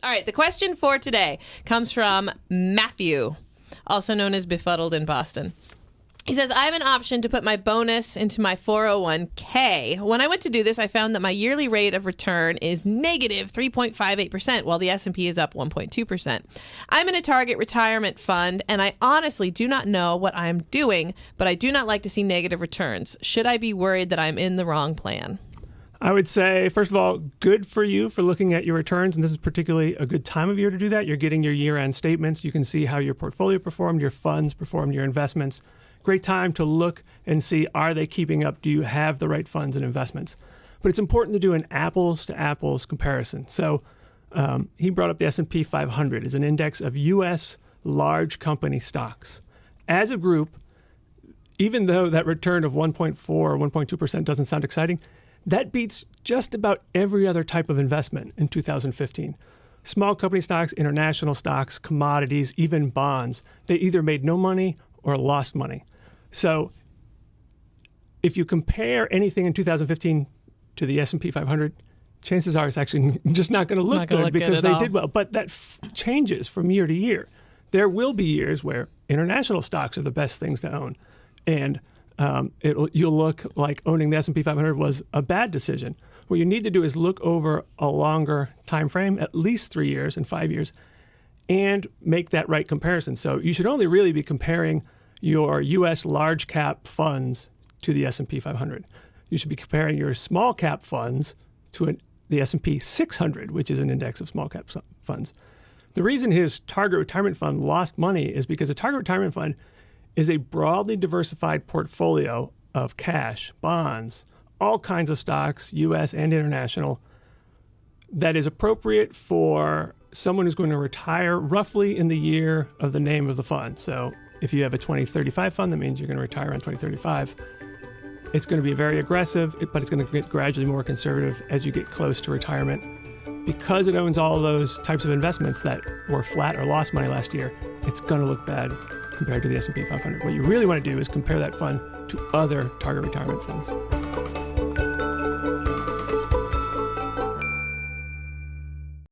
All right, the question for today comes from Matthew, also known as Befuddled in Boston. He says, I have an option to put my bonus into my 401k. When I went to do this, I found that my yearly rate of return is negative 3.58%, while the S&P is up 1.2%. I'm in a target retirement fund, and I honestly do not know what I'm doing, but I do not like to see negative returns. Should I be worried that I'm in the wrong plan? I would say, first of all, good for you for looking at your returns, and this is particularly a good time of year to do that. You're getting your year-end statements. You can see how your portfolio performed, your funds performed, your investments. Great time to look and see, are they keeping up? Do you have the right funds and investments? But it's important to do an apples-to-apples comparison. So he brought up the S&P 500 as an index of U.S. large company stocks. As a group, even though that return of 1.4 or 1.2% doesn't sound exciting, that beats just about every other type of investment in 2015. Small company stocks, international stocks, commodities, even bonds, they either made no money or lost money. So if you compare anything in 2015 to the S&P 500, chances are it's actually just not going to look good because they did well. But that changes from year to year. There will be years where international stocks are the best things to own. And you'll look like owning the S&P 500 was a bad decision. What you need to do is look over a longer time frame, at least 3 years and 5 years, and make that right comparison. So you should only really be comparing your U.S. large cap funds to the S&P 500. You should be comparing your small cap funds to the S&P 600, which is an index of small cap funds. The reason his target retirement fund lost money is because a target retirement fund is a broadly diversified portfolio of cash, bonds, all kinds of stocks, U.S. and international, that is appropriate for someone who's going to retire roughly in the year of the name of the fund. So if you have a 2035 fund, that means you're going to retire in 2035. It's going to be very aggressive, but it's going to get gradually more conservative as you get close to retirement. Because it owns all of those types of investments that were flat or lost money last year, it's going to look bad compared to the S&P 500. What you really want to do is compare that fund to other target retirement funds.